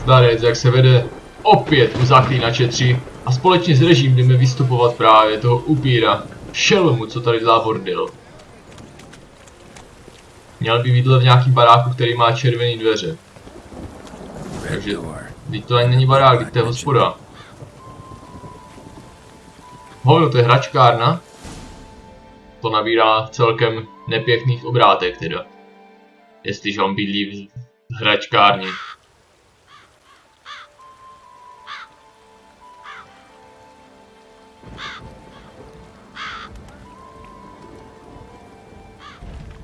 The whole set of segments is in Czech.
starec, jak se vede opět u Zaklínače 3 a společně s režim jdeme vystupovat právě toho upíra, šelmu, co tady dělá bordel. Měl by být v nějakým baráku, který má červené dveře. Takže, teď to ani není barák, teď to je hospoda. Hovno, to je hračkárna. To nabírá celkem nepěkných obrátek teda. Jestliže on bydlí v hračkárně.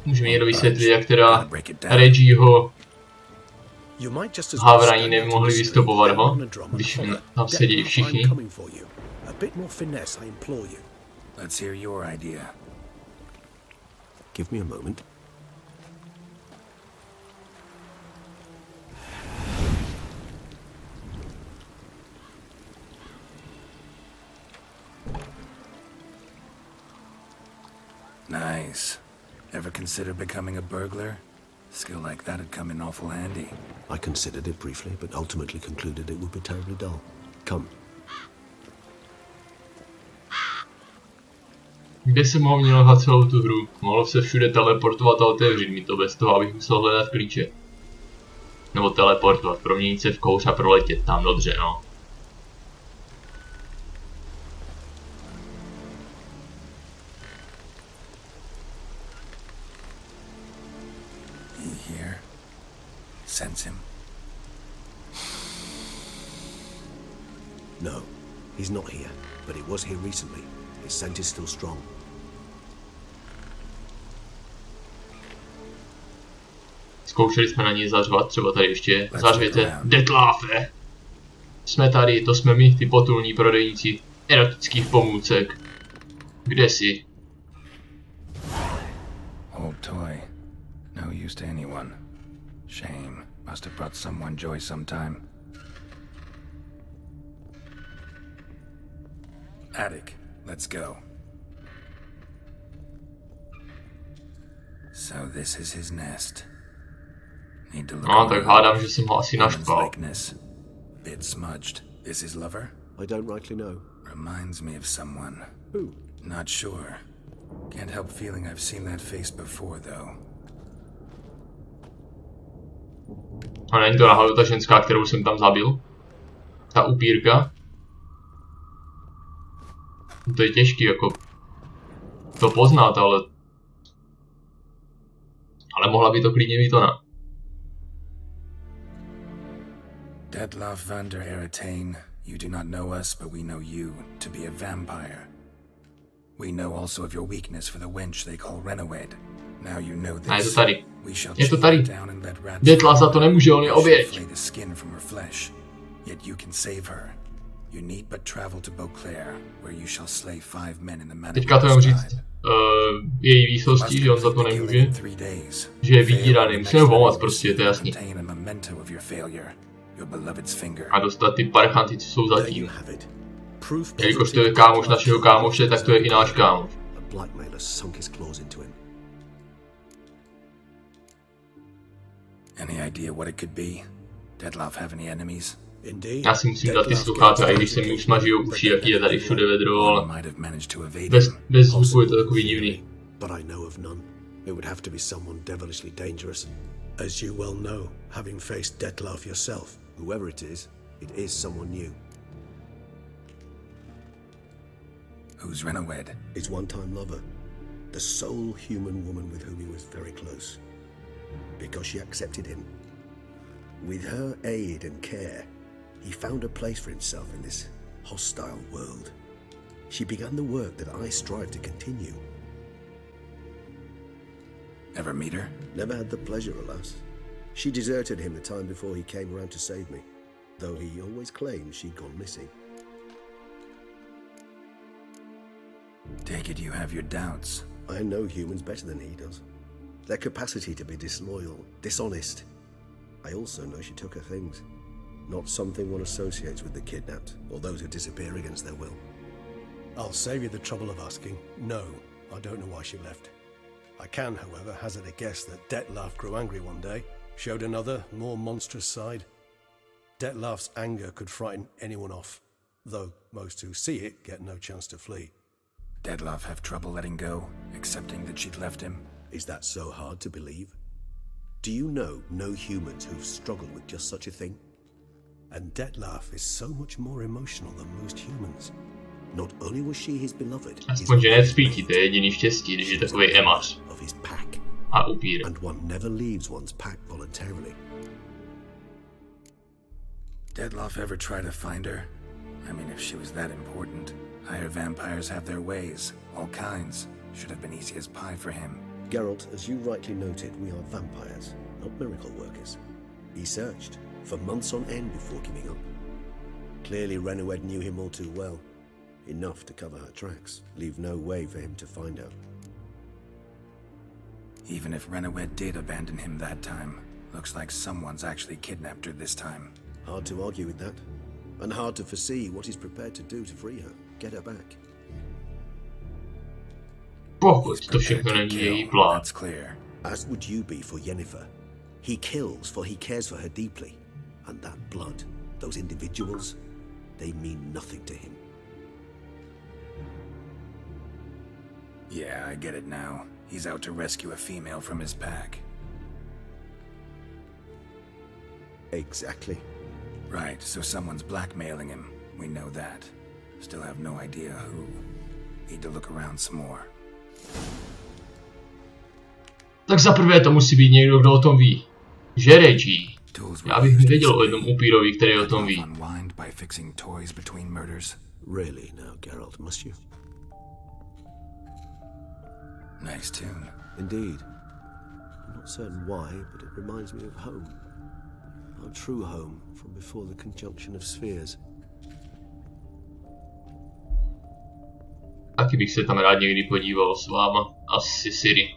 Může mi někdo vysvětlit, jak teda Reggieho havraní nemohli vystupovat ho, když tam sedí všichni. Let's hear your idea. Give me a moment. Nice. Ever consider becoming a burglar? Skill like that'd come in awful handy. I considered it briefly, but ultimately concluded it would be terribly dull. Come. Kde jsem ho měl hrát celou tu hru? Mohl se všude teleportovat a otevřít mi to bez toho, abych musel hledat klíče. Nebo teleportovat, proměnit se v kouř a proletět tam, dobře no. Here. Sense him. No, he's not here, but he was here recently. His scent is still strong. Zkoušeli jsme na něj zařvat, třeba tady ještě zařvěte Detlafe. Jsme tady, to jsme my, ty potulní prodejníci erotických pomůcek. Kde jsi? Old toy. No use to anyone. Shame. Must have brought someone joy sometime. Attic. Let's go. So this is his nest. Need to look. No, tak hádám, že jsem ho asi naštval. Bit smudged. Is his lover? I don't rightly know. Reminds me of someone. Who? Not sure. Can't help feeling I've seen that face before, though. A není to náhodou ta ženská, kterou jsem tam zabil? Ta upírka? To je těžký jako to poznat, ale mohla by to klidně být ona. Detlef van der Eretain, you do not know us, but we know you to be a vampire. We know also of your weakness for the wench they call Renowed. Now you know this. A je to tady. Je to tady. Detlef za to nemůže, on je oběť. Yet you can save her. You need but travel to Beauclair, where you shall slay 5 men in the manor. Teďka to mám říct její výsosti, že on za to nemůže. Že je vydíraný, musíme pomoct prostě, to je jasný. A dostat ty parchanty, co jsou zatím. Jelikož to je kámoš našeho kámoše, tak to je i náš kámoš. Any idea what it could be? Detlef have any enemies? Já si musím dát ty sluchátka, i když se mi usmaží uši, jaký je tady všude vedro, ale bez zvuku je to takový divný. But I know of none. It would have to be someone devilishly dangerous. As you well know, having faced Detlef yourself, whoever it is someone new. Who's Renowed? His one-time lover. The sole human woman with whom he was very close. Because she accepted him. With her aid and care, he found a place for himself in this hostile world. She began the work that I strive to continue. Ever meet her? Never had the pleasure, alas. She deserted him the time before he came around to save me, though he always claimed she'd gone missing. Take it you have your doubts. I know humans better than he does. Their capacity to be disloyal, dishonest. I also know she took her things. Not something one associates with the kidnapped, or those who disappear against their will. I'll save you the trouble of asking. No, I don't know why she left. I can, however, hazard a guess that Detlef grew angry one day, showed another, more monstrous side. Detlef's anger could frighten anyone off, though most who see it get no chance to flee. Detlef have trouble letting go, accepting that she'd left him? Is that so hard to believe? Do you know no humans who've struggled with just such a thing? And Detlef is so much more emotional than most humans. Not only was she his beloved, aspoň, že necpítí, to je jediný štěstí, když je takový emař of his pack. A upír. And one never leaves one's pack voluntarily. Detlef ever try to find her? I mean, if she was that important. Higher vampires have their ways, all kinds. Should have been easy as pie for him. Geralt, as you rightly noted, we are vampires, not miracle workers. He searched for months on end before giving up. Clearly Renowed knew him all too well. Enough to cover her tracks, leave no way for him to find her. Even if Renowed did abandon him that time, looks like someone's actually kidnapped her this time. Hard to argue with that, and hard to foresee what he's prepared to do to free her, get her back. Pokud to všechno není její plán. That's clear. As would you be for Yennefer. He kills for he cares for her deeply, and that blood, those individuals, they mean nothing to him. Yeah, I get it now. He's out to rescue a female from his pack. Exactly. Right, so someone's blackmailing him. We know that. Still have no idea who. Need to look around some more. Tak zaprvé to musí být někdo, kdo o tom ví. Že Reggie. Já bych nevěděl o jednom upírovi, který o tom ví. Really now, Geralt, must you? Nice tune. Indeed. I'm not certain why, but it reminds me of home. Our true home from before the conjunction of spheres. Taky bych se tam rád někdy podíval s váma. Asi Siri.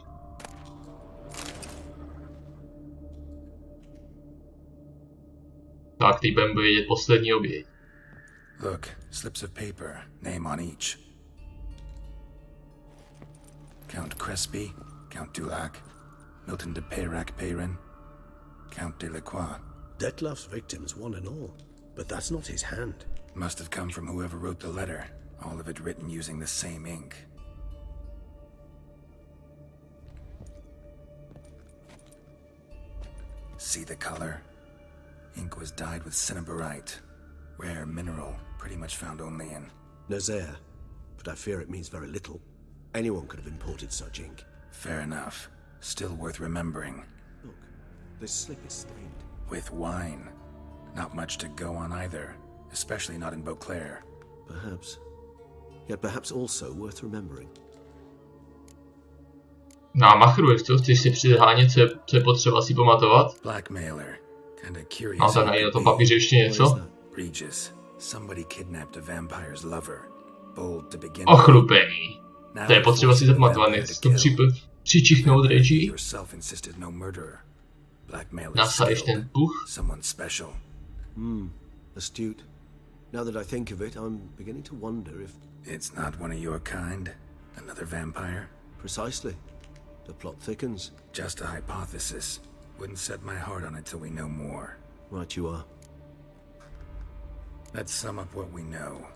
Tak, teď budeme vědět poslední oběť. Look, slips of paper, name on each. Count Crespi, Count Dulac, Milton de Peyrac-Peyrin, Count de Lacroix. Detlef's victims, one and all. But that's not his hand. Must have come from whoever wrote the letter. All of it written using the same ink. See the color? Ink was dyed with cinnabarite. Rare mineral, pretty much found only in Nazaire, but I fear it means very little. Anyone could have imported such ink. Fair enough. Still worth remembering. Look, this slip is stained. With wine. Not much to go on either, especially not in Beauclair. Perhaps. Yet perhaps also worth remembering. Na machruješ to? Chceš si předhánět, co je potřeba si pamatovat? Blackmailer. Kinda curious. Mám tam najít na tom papíře ještě něco? Regis. Somebody kidnapped a vampire's lover. Bold to begin. Ochlupení. To je potřeba si zapamatovat, nechci to přičichnout Reggie. Nasadíš ten puch? Someone special. Astute. Now that I think of it, I'm beginning to wonder if... It's not one of your kind? Another vampire? Precisely. The plot thickens. Just a hypothesis. Wouldn't set my heart on it till we know more. Right you are. Let's sum up what we know.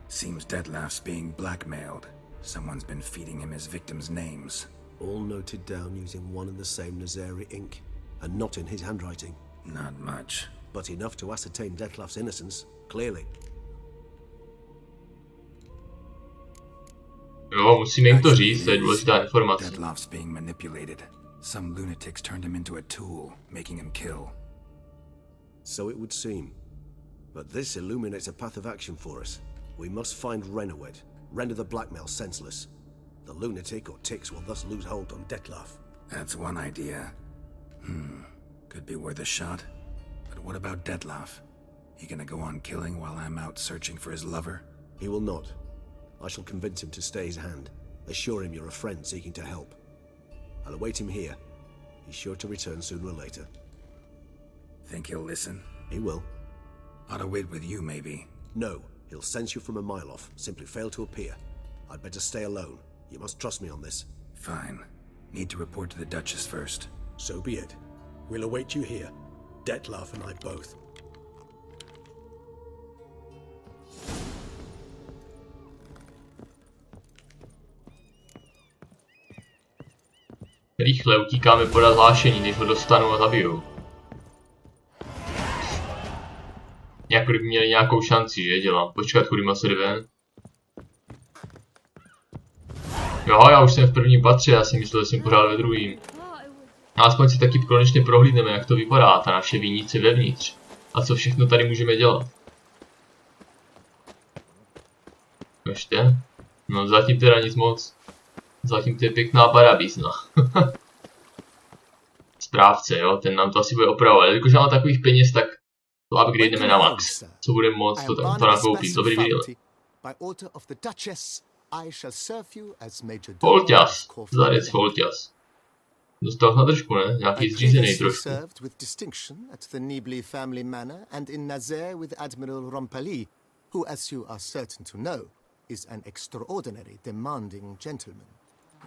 Seems Detlef's being blackmailed. Someone's been feeding him his victims' names. All noted down using one and the same Nazari ink, and not in his handwriting. Not much. But enough to ascertain Detlef's innocence, clearly. Jo, musíme jim to říct, to je důležitá informace. Detlef's being manipulated. Some lunatics turned him into a tool, making him kill. So it would seem. But this illuminates a path of action for us. We must find Renowed, render the blackmail senseless. The lunatic or ticks will thus lose hold on Detlef. That's one idea. Could be worth a shot. But what about Detlef? He gonna go on killing while I'm out searching for his lover? He will not. I shall convince him to stay his hand. Assure him you're a friend seeking to help. I'll await him here. He's sure to return sooner or later. Think he'll listen? He will. Ought to wait with you, maybe. No, he'll sense you from a mile off. Simply fail to appear. I'd better stay alone. You must trust me on this. Fine. Need to report to the Duchess first. So be it. We'll await you here. Detlef and I both. Rychle utíkáme podat hlášení, než ho dostanou a zabijou. Jako kdyby měli nějakou šanci, že dělám. Počkat, chudýma se jde ven. Jo, já už jsem v prvním patře, já si myslel, že jsem pořád ve druhým. Aspoň si taky konečně prohlídneme, jak to vypadá, ta naše vinice vevnitř. A co všechno tady můžeme dělat. Ještě? No zatím teda nic moc. Zatím to je pěkná parabízna. Správce, jo, ten nám to asi bude opravovat. Jakože mám takových peněz, tak to upgradeneme na max. Co bude moc, to nakoupím. Dobrý díl. Folťas, zarec Folťas. Dostal na držku, ne? Nějaký zřízený trošku. Is an extraordinary, demanding gentleman.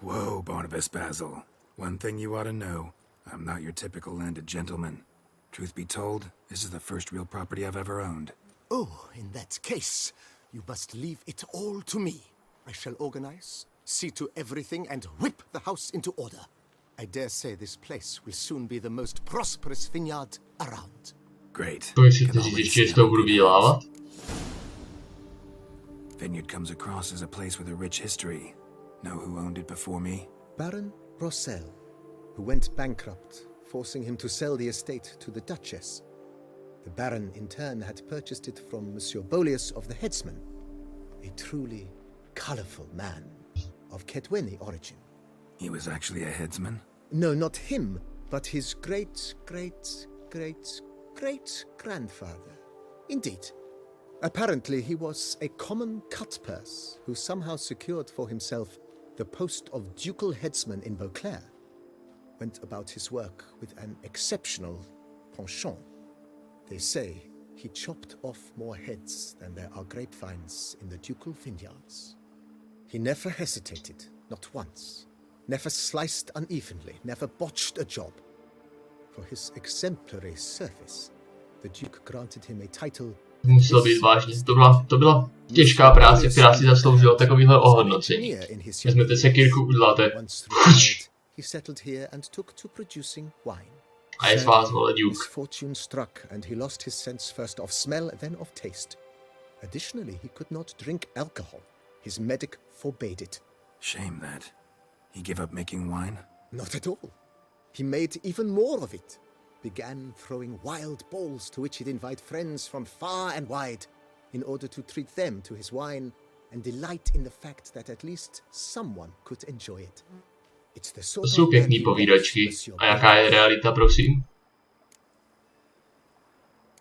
Whoa, Barnabas Basil. One thing you ought to know. I'm not your typical landed gentleman. Truth be told, this is the first real property I've ever owned. Oh, in that case, you must leave it all to me. I shall organize, see to everything, and whip the house into order. I dare say this place will soon be the most prosperous vineyard around. Great. To jestli říct ještě, že to budu vydělávat? Vineyard comes across as a place with a rich history. Know who owned it before me? Baron Rossel, who went bankrupt, forcing him to sell the estate to the Duchess. The Baron, in turn, had purchased it from Monsieur Bolius of the Headsman, a truly colourful man of Kedweni origin. He was actually a headsman? No, not him, but his great-great-great-great-grandfather. Indeed. Apparently, he was a common cut-purse who somehow secured for himself the post of ducal headsman in Beauclair. Went about his work with an exceptional penchant. They say he chopped off more heads than there are grapevines in the ducal vineyards. He never hesitated, not once. Never sliced unevenly, never botched a job. For his exemplary service, the Duke granted him a title. Muselo být vážně. To byla těžká práce, která si zasloužila takovýhle ohodnocení. Vezmete sekírku, uděláte. A je z vás, vole, Duke. Fortune struck and he lost his sense first of smell, then of taste. Additionally, he could not drink alcohol. His medic forbade it. Shame that. He gave up making wine? Not at all. He made even more of it. Began throwing wild balls to which he'd invite friends from far and wide in order to treat them to his wine and delight in the fact that at least someone could enjoy it. It's the sort to jsou pěkný povídačky. A jaká je realita, prosím?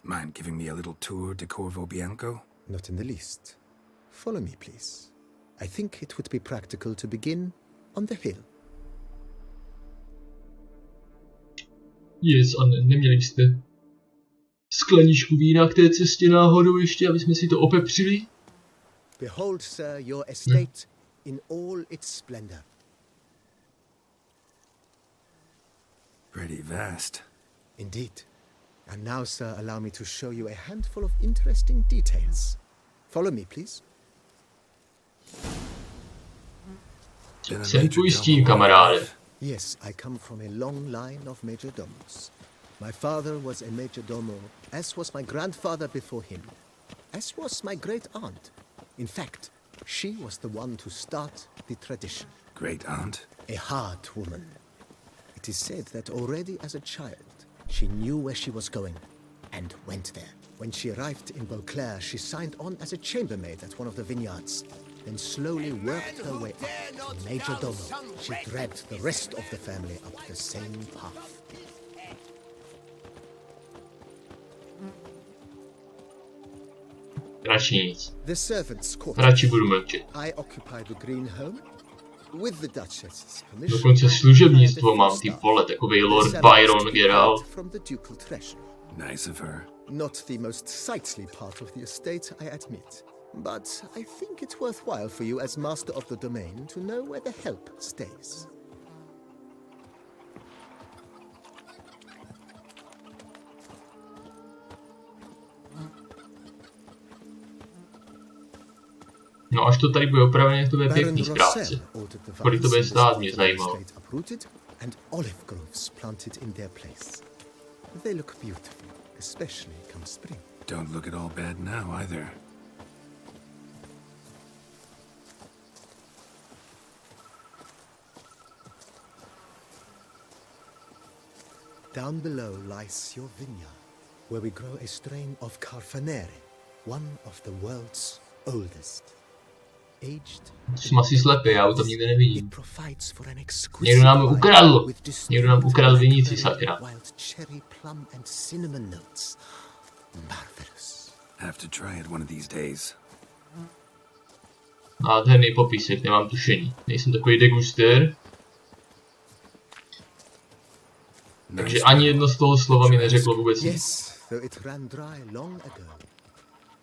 Mind giving me a little tour de Corvo, Bianco? Not in the least. Follow me, please. I think it would be practical to begin on the hill. Yes, a neměli byste skleničku vína k té cestě náhodou ještě, aby jsme si to opepřili? Behold, sir, your estate in all its splendor. Pretty vast. Indeed. And now, sir, allow me to show you a handful of interesting details. Follow me, please. Jsem tvůj stín, kamaráde. Yes, I come from a long line of majordomus. My father was a majordomo, as was my grandfather before him, as was my great-aunt. In fact, she was the one to start the tradition. Great-aunt? A hard woman. It is said that already as a child, she knew where she was going, and went there. When she arrived in Beauclair, she signed on as a chambermaid at one of the vineyards, then slowly worked her way up to majordomo. She dragged the rest of the family up the same path. Radši nic. The servants' quarters. Radši budu mlčet. I occupy the green home with the Duchess's permission. Dokonce služebnictvo mám, ty vole, takovej Lord Byron Geralt. From the ducal treasure. Nice of her. Not the most sightly part of the estate, I admit. But I think it's worthwhile for you as master of the domain to know where the help stays. No až to tady bude opravené, to bude pěkný správce. Kolik to bude stát, mě zajímalo. and olive groves planted in their place. They look beautiful, especially come spring. Don't look at all bad now, either. Down below lies your vineyard, where we grow a strain of Carfanere, one of the world's oldest. Aged, Jsem asi slepý, já to nikdy nevidím. it provides for an exquisite Někdo nám wine ukradl. with distinct Někdo nám ukradl vinici, sakra. wild cherry, plum and cinnamon notes. Marvelous. Have to try it one of these days. Nádherný popisek, nemám tušení. Nejsem takový degustér. Takže ani jedno z toho slova mi neřeklo vůbec nic. Yes, though it ran dry long ago.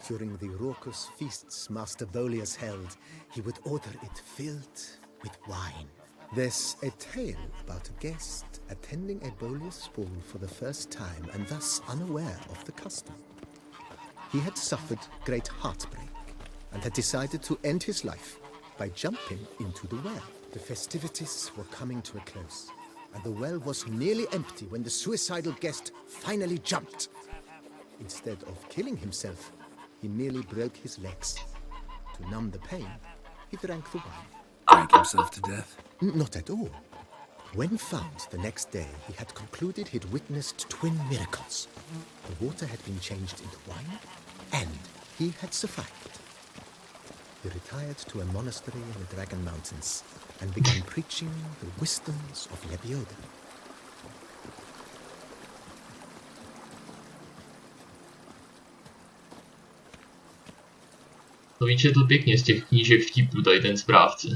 During the raucous feasts Master Bolius held, he would order it filled with wine. There's a tale about a guest attending a Bolius ball for the first time and thus unaware of the custom. He had suffered great heartbreak and had decided to end his life by jumping into the well. The festivities were coming to a close, and the well was nearly empty when the suicidal guest finally jumped. Instead of killing himself, he merely broke his legs. To numb the pain, he drank the wine. Drank himself to death? Not at all. When found the next day, he had concluded he'd witnessed twin miracles. The water had been changed into wine, and he had survived. He retired to a monastery in the Dragon Mountains and began preaching the wisdoms of Lebioda. To vyčetl pěkně z těch knížek vtipů, tady ten správce.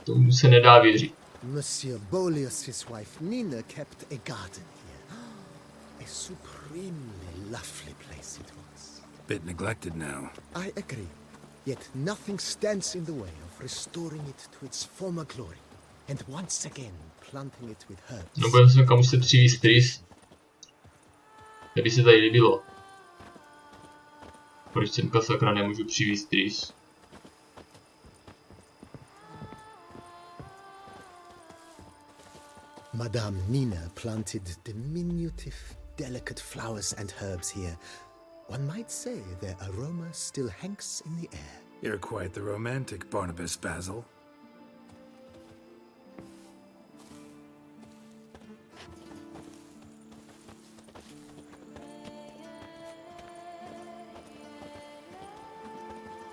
Tomu se nedá věřit. Monsieur Bolius, his wife Nina, kept a garden here. A supremely lovely place it was. Bit neglected now. I agree. Yet nothing stands in the way of restoring it to its former glory, and once again planting it with herbs. No budeme se kam se přivízt trys. Kdyby se tady líbilo. Proč semka sakra nemůžu přivízt trys? Madame Nina planted diminutive, delicate flowers and herbs here. One might say their aroma still hangs in the air. You're quite the romantic, Barnabas Basil.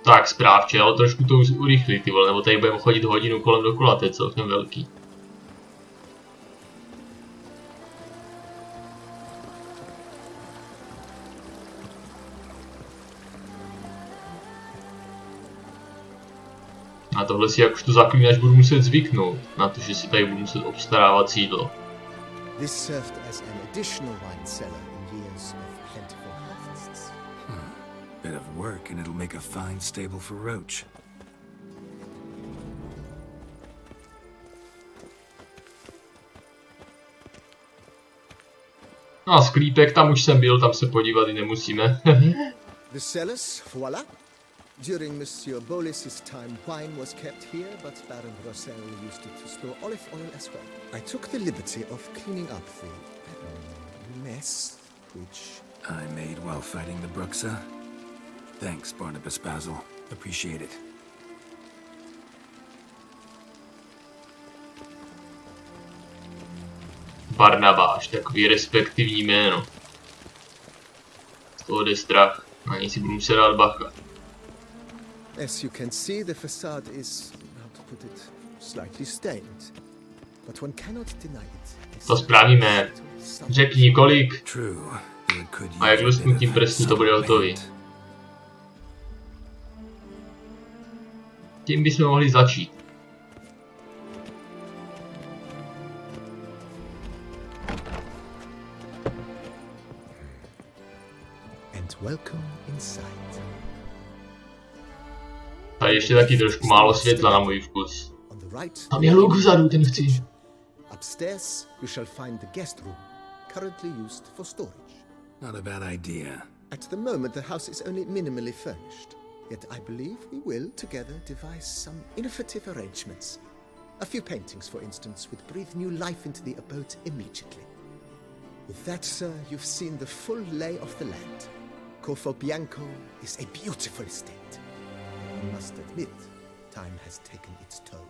Tak správče, ale trošku to už urychlit, ty vole, nebo tady budeme chodit hodinu kolem dokola, to je celkem velký. A tohle si jakožto zaklínač budu muset zvyknout, na to, že si tady budu muset obstarávat jídlo. This served as an additional wine cellar in years of plentiful harvests. Bit of work and it'll make a fine stable for Roach. No a sklípek, tam už jsem byl, tam se podívat i nemusíme. The cellars, voila. During Monsieur Bolis's time, wine was kept here, but Baron Rossel used it to store olive oil as well. I took the liberty of cleaning up the mess, which I made while fighting the Bruxa. Thanks, Barnabas Basil. Appreciate it. Barnabáš, takový respektivní jméno. Z toho jde strach, na něj si budu muset dát bacha. as you can see, the facade is, how to put it, slightly stained. But one cannot deny it. To spravíme. Řekni kolik True. It could a jak use a bit lusknutím of prstů to bude hotový. supplement. Tím bychom mohli začít. And welcome inside. Tady ještě taky trošku málo světla na můj vkus. On the right, Tam je hluk vzadu, ten chci. upstairs, you shall find the guest room, currently used for storage. Not a bad idea. At the moment, the house is only minimally furnished. Yet I believe we will together devise some innovative arrangements. A few paintings, for instance, would breathe new life into the abode immediately. With that, sir, you've seen the full lay of the land. Corvo Bianco is a beautiful estate. You must admit, time has taken its toll.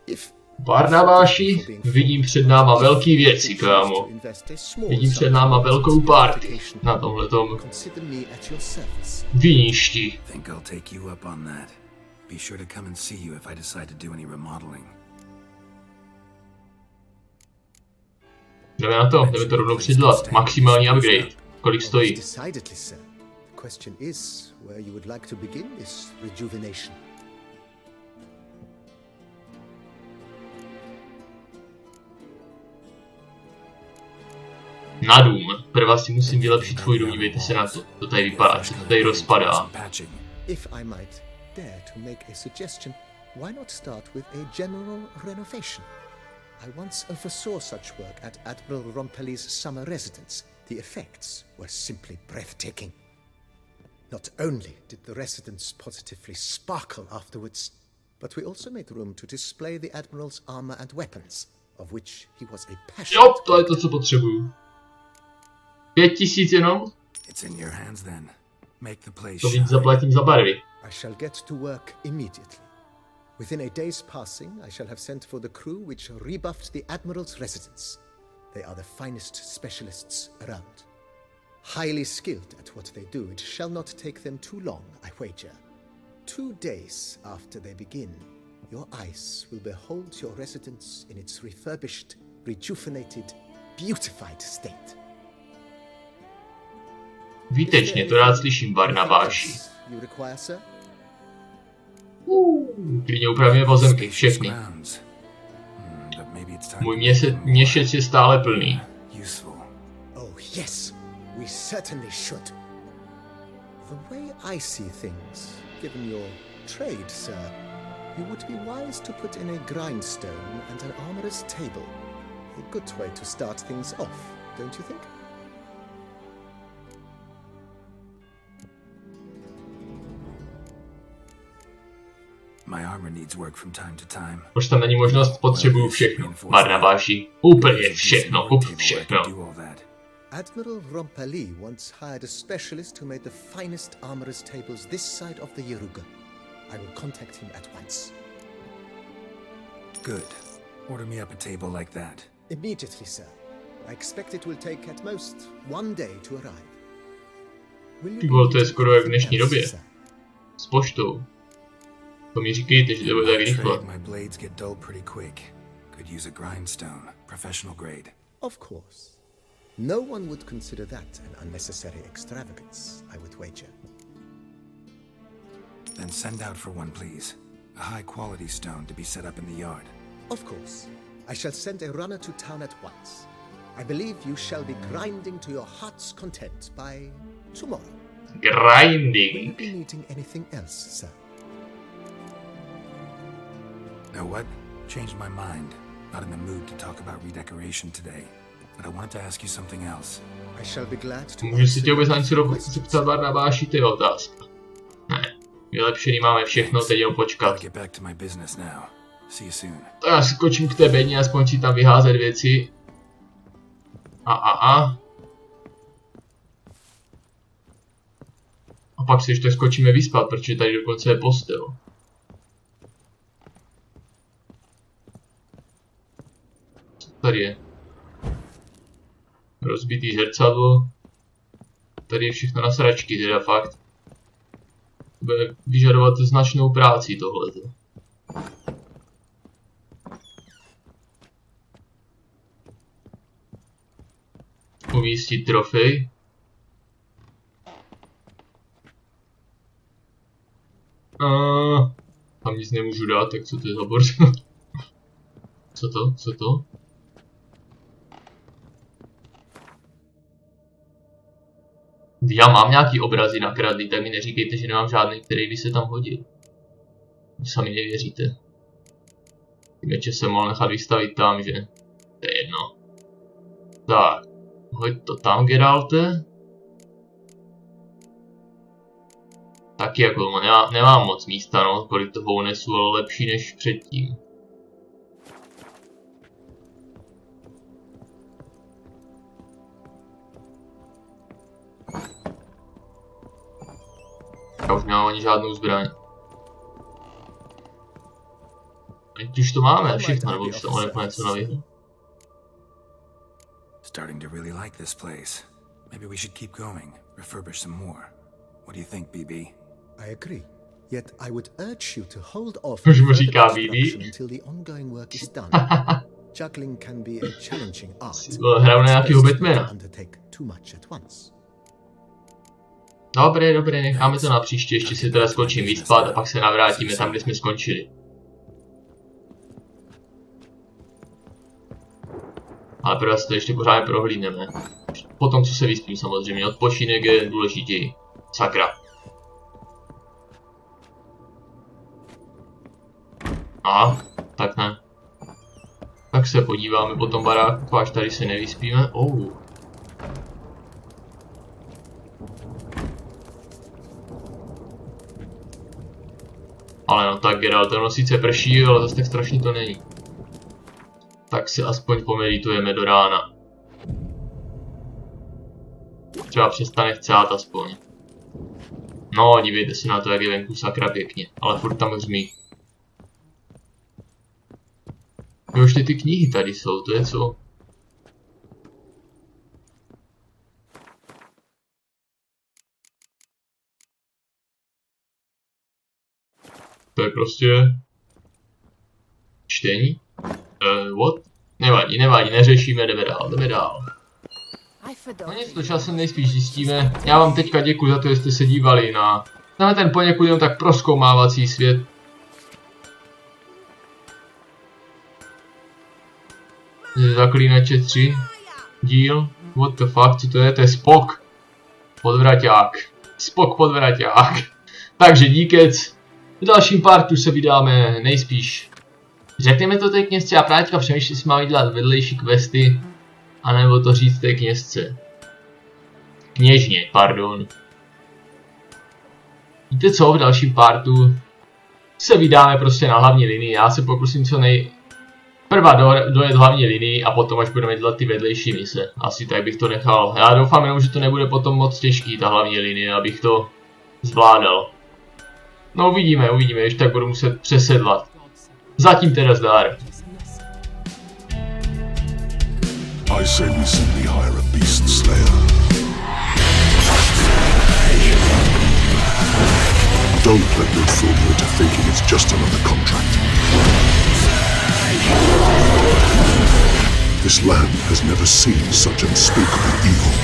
If Barnabáši, vidím před náma velký věci, kámo. Vidím před náma velkou party na tomhletom viništi. Jdeme na to, jdeme to rovnou přidělat. Maximální upgrade. Kolik stojí? Na dům. Prva si musím vylepšit tvůj dům, dívejte se na to. To tady vypadá, se to tady rozpadá. If I might dare to make a suggestion, why not start with a general renovation? I once oversaw such work at Admiral Rompelli's summer residence. The effects were simply breathtaking. Not only did the residence positively sparkle afterwards, but we also made room to display the Admiral's armor and weapons, of which he was a passionate. Jo, to je to, co potřebuju. 5000 jenom? To víc zaplatím za barvy. I shall get to work immediately. Within a day's passing, I shall have sent for the crew which rebuffed the Admiral's residence. They are the finest specialists around. Highly skilled at what they do, it shall not take them too long, I wager. 2 days after they begin, your eyes will behold your residence in its refurbished, rejuvenated, beautified state. Výtečně, to rád slyším, Barnabáši. Klidně upravíme pozemky, všechny. Můj měšec je stále plný. Oh yes, we certainly should. The way I see things, given your trade, sir, it would be wise to put in a grindstone and an armorer's table. A good way to start things off, don't you think? My armor needs work from time to time. Už tam není možnost, potřebuju všechno. Barnabáši, úplně všechno, kup všechno. Admiral Rompelli once hired a specialist who made the finest armorer's tables this side of the Yaruga. I will contact him at once. Good. Order me up a table like that. Immediately, sir. I expect it will take at most 1 day to arrive. To je skoro jak v dnešní době. S poštou. To mi říkejte, že to bude tak rychle. Of course. No one would consider that an unnecessary extravagance, I would wager. Then send out for one, please. A high-quality stone to be set up in the yard. Of course. I shall send a runner to town at once. I believe you shall be grinding to your heart's content by tomorrow. Grinding. Will you be needing anything else, sir? Know what? Changed my mind. Not in the mood to talk about redecoration today. But I wanted to ask you something else. I shall be glad to. Můžu si tě vůbec na něco zeptat, Barnabáši, to je otázka. Ne. Vylepšený máme všechno, teď jenom počkat. To já skočím k té bedně, aspoň si tam vyházet věci. A pak si ještě skočíme vyspat, protože tady dokonce je postel. Co tady je? Rozbitý zrcadlo. Tady je všechno na sračky, teda fakt. Bude vyžadovat značnou práci tohleto. Umístit trofej. Tam nic nemůžu dát, tak co to je za bordel? Co to? Já mám nějaký obrazy nakradlý, tak mi neříkejte, že nemám žádný, který by se tam hodil. Sami nevěříte. Meče jsem mohl nechat vystavit tam, že? To je jedno. Tak. Hoď to tam, Geralte. Taky jako nemám moc místa, no, kolik toho unesu, ale lepší než předtím. Já už nemám ani žádnou zbraň. Ať už to máme, všechno, nebo už to máme něco nového. Starting to really like this place. Maybe we should keep going, refurbish some more. What do you think, BB? I agree. Yet I would urge you to hold off Už mu further říká construction BB. until the ongoing work is done. Juggling can be a challenging art. Hraju na nějakýho Batmana. Undertake too much at once. Dobré, necháme to na příště, ještě si teda skočím vyspat a pak se navrátíme tam, kde jsme skončili. Ale prvně si to ještě pořádně prohlídneme. Potom, co se vyspím samozřejmě, odpočinek je důležitěji. Sakra. Aha, tak ne. Tak se podíváme po tom baráku, až tady se nevyspíme. Ale no tak Geralt, ono sice prší, ale zase tak strašný to není. Tak se aspoň pomeditujeme do rána. Třeba přestane chcát aspoň. No, dívejte se na to, jak je venku sakra pěkně, ale furt tam hřmí. Jo, ještě ty knihy tady jsou, to je co? To je prostě... čtení? What? Nevadí, neřešíme, jdeme dál. No nic, to časem nejspíš zjistíme. Já vám teďka děkuji za to, že jste se dívali na ten poněkud jen tak prozkoumávací svět. Zaklínače 3 díl. What the fuck, co to je? To je Spock. Podvraťák. Spock podvraťák. Takže díkec. V dalším partu se vydáme nejspíš. Řekněme to té knězce, já právě teďka přemýšlím, jestli máme dělat vedlejší questy, anebo to říct té knězce. Kněžně, pardon. Víte co, v dalším partu se vydáme prostě na hlavní linii, já se pokusím prva dojet hlavní linii a potom až budeme dělat ty vedlejší mise. Asi tak bych to nechal. Já doufám jenom, že to nebude potom moc těžký, ta hlavní linie, abych to zvládal. No uvidíme, když tak budu muset přesedlat. Zatím teda zdar. I say we simply hire a beast slayer. Don't let them fool you into thinking it's just another contract. This land has never seen such unspeakable evil.